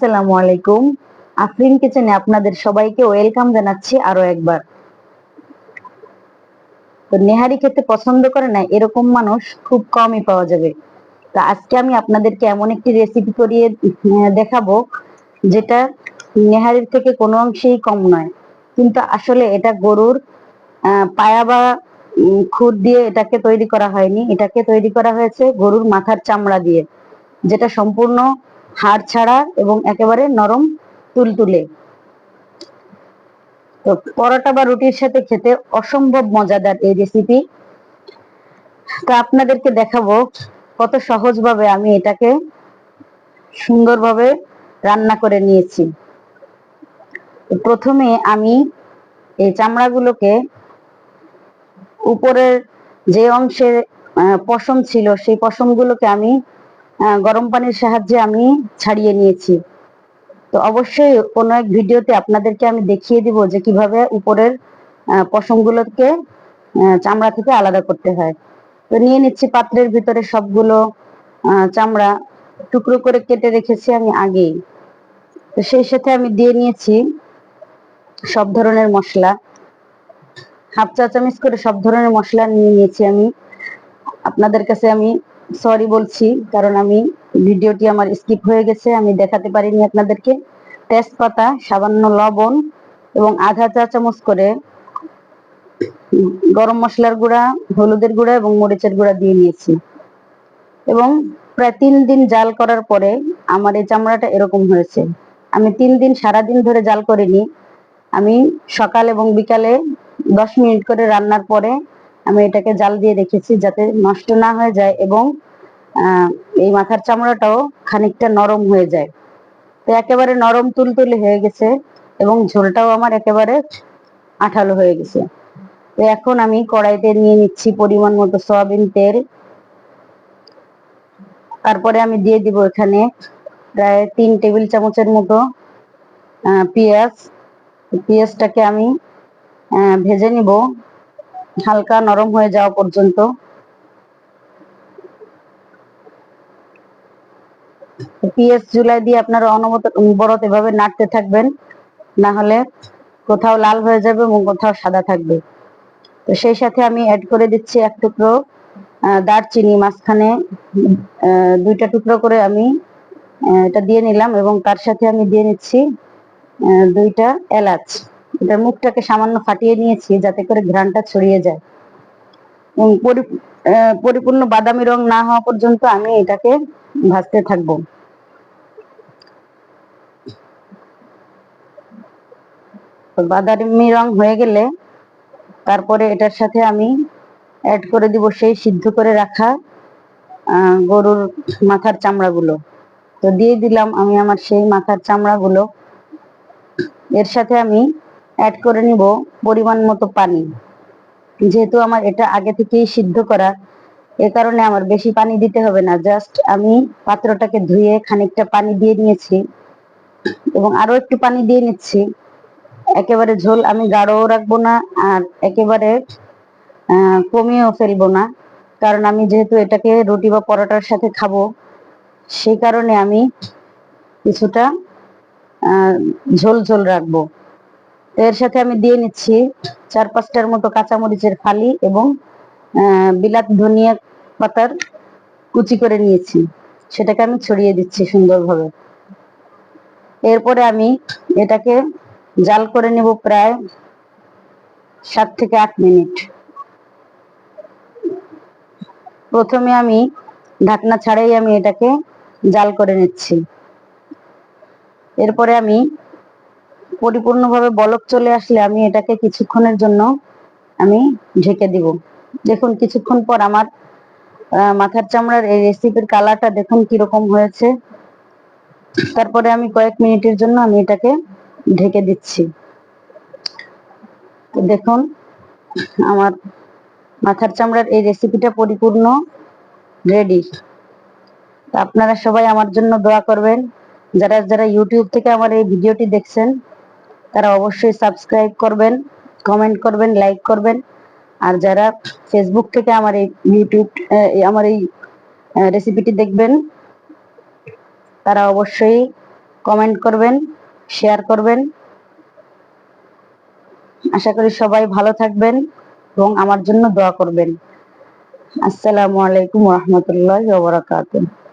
আসসালামু আলাইকুম। আফরিন কিচেনে আপনাদের সবাইকে ওয়েলকাম জানাচ্ছি আরো একবার। তো নেহারি খেতে পছন্দ করে না এরকম মানুষ খুব কমই পাওয়া যাবে। তো আজকে আমি আপনাদেরকে এমন একটি রেসিপি করিয়ে দেখাবো যেটা নেহারির থেকে কোনো অংশেই কম নয়। কিন্তু আসলে এটা গরুর পায়া বা খুর দিয়ে এটাকে তৈরি করা হয়নি, এটাকে তৈরি করা হয়েছে গরুর মাথার চামড়া দিয়ে, যেটা সম্পূর্ণ হাড় ছাড়া এবং একেবারে নরম তুলতুলে। তো পরোটা বা রুটির সাথে খেতে অসম্ভব মজাদার এই রেসিপি। তো আপনাদেরকে দেখাবো কত সহজভাবে আমি এটাকে সুন্দরভাবে রান্না করে নিয়েছি। প্রথমে আমি এই চামড়াগুলোকে উপরের যে অংশে পশম ছিল সেই পশমগুলোকে আমি গরম পানির সাহায্যে আমি ছাড়িয়ে নিয়েছি। তো অবশ্যই কোনো এক ভিডিওতে আপনাদেরকে আমি দেখিয়ে দিব যে কিভাবে উপরের পশমগুলোকে চামড়া থেকে আলাদা করতে হয়। তো নিয়ে নিচ্ছি পাত্রের ভিতরে সবগুলো চামড়া টুকরো করে কেটে রেখেছি আমি আগেই। তো সেই সাথে আমি দিয়ে নিয়েছি সব ধরনের মশলা, হাফ চা চামচ করে সব ধরনের মশলা নিয়ে নিয়েছি আমি। আপনাদের কাছে আমি সরি বলছি, কারণ আমি ভিডিওটি আমার স্কিপ হয়ে গেছে, আমি দেখাতে পারিনি আপনাদেরকে। তেজপাতা, সামান্য লবণ এবং আধা চা চামচ করে গরম মশলার গুঁড়া, হলুদের গুঁড়া এবং মরিচের গুঁড়া দিয়ে নিয়েছি। এবং প্রায় 3 দিন জাল করার পরে আমার এই চামড়াটা এরকম হয়েছে। আমি 3 দিন সারাদিন ধরে জাল করিনি, আমি সকাল এবং বিকালে 10 মিনিট করে রান্নার পরে আমি এটাকে জাল দিয়ে রেখেছি যাতে নষ্ট না হয়ে যায় এবং এই মাথার চামড়াটাও খানিকটা নরম হয়ে যায়। তো একেবারে নরম তুলতুলে হয়ে গেছে এবং ঝোলটাও আমার একেবারে আঠালো হয়ে গেছে। তো এখন আমি কড়াইতে নিয়ে নিচ্ছি পরিমাণ মতো সয়াবিন তেল। তারপরে আমি দিয়ে দিব এখানে প্রায় 3 টেবিল চামচের মতো পেঁয়াজ। পেঁয়াজটাকে আমি ভেজে নিব হালকা নরম হয়ে যাওয়া পর্যন্ত। পেঁয়াজ চুলায় দিয়ে আপনারা অনবরত এভাবে নাড়তে থাকবেন, না হলে কোথাও লাল হয়ে যাবে এবং কোথাও সাদা থাকবে। তো সেই সাথে আমি অ্যাড করে দিচ্ছি 1 টুকরো দারচিনি, মাঝখানে 2টা টুকরো করে আমি এটা দিয়ে নিলাম এবং তার সাথে আমি দিয়ে নিচ্ছি 2টা এলাচ। এটার মুখটাকে সামান্য ফাটিয়ে নিয়েছি যাতে করে ঘ্রাণটা ছড়িয়ে যায় এবং পরিপূর্ণ বাদামি রং না হওয়া পর্যন্ত আমি এটাকে ভাজতে থাকবো। বাদামি রং হয়ে গেলে তারপরে এটার সাথে আমি অ্যাড করে দিব সেই সিদ্ধ করে রাখা গরুর মাথার চামড়াগুলো। তো দিয়ে দিলাম আমি আমার সেই মাথার চামড়াগুলো। এর সাথে আমি অ্যাড করে নিব পরিমাণ মতো পানি। যেহেতু আমার এটা আগে থেকেই সিদ্ধ করা, এ কারণে আমার বেশি পানি দিতে হবে না। জাস্ট আমি পাত্রটাকে ধুয়ে খানিকটা পানি দিয়ে নিয়েছি এবং আরো একটু পানি দিয়ে নিচ্ছি। একেবারে ঝোল আমি গাঢ়ও রাখবো না আর একেবারে কমিয়েও ফেলবো না, কারণ আমি যেহেতু এটাকে রুটি বা পরোটার সাথে খাবো, সেই কারণে আমি কিছুটা ঝোল ঝোল রাখবো। এর সাথে আমি দিয়ে নিচ্ছি 4-5টার মতো কাঁচামরিচের ফালি এবং বিলাত ধনিয়া পাতার কুচি করে নিয়েছি, সেটাকে আমি ছড়িয়ে দিচ্ছি সুন্দরভাবে। এরপরে আমি এটাকে জাল করে নেব প্রায় 7 থেকে 8 মিনিট। প্রথমে আমি ঢাকনা ছাড়াই আমি এটাকে জাল করে নিচ্ছি। এরপরে আমি পরিপূর্ণভাবে বলক চলে আসলে আমি এটাকে কিছুক্ষণের জন্য আমি ঢেকে দিব। দেখুন কিছুক্ষণ পর আমার মাথার চামড়ার এই রেসিপির কালারটা দেখুন কিরকম হয়েছে। তারপরে আমি কয়েক মিনিটের জন্য আমি এটাকে ঢেকে দিচ্ছি। তো দেখুন আমার মাথার চামড়ার এই রেসিপিটা পরিপূর্ণ রেডি। আপনারা সবাই আমার জন্য দোয়া করবেন। যারা যারা ইউটিউব থেকে আমার এই ভিডিওটি দেখছেন তারা অবশ্যই সাবস্ক্রাইব করবেন, কমেন্ট করবেন, লাইক করবেন। আর যারা ফেসবুক থেকে আমার এই রেসিপিটি দেখবেন তারা অবশ্যই কমেন্ট করবেন, শেয়ার করবেন। আশা করি সবাই ভালো থাকবেন এবং আমার জন্য দোয়া করবেন। আসসালামু আলাইকুম ওয়া রাহমাতুল্লাহি ওয়া বারাকাতুহু।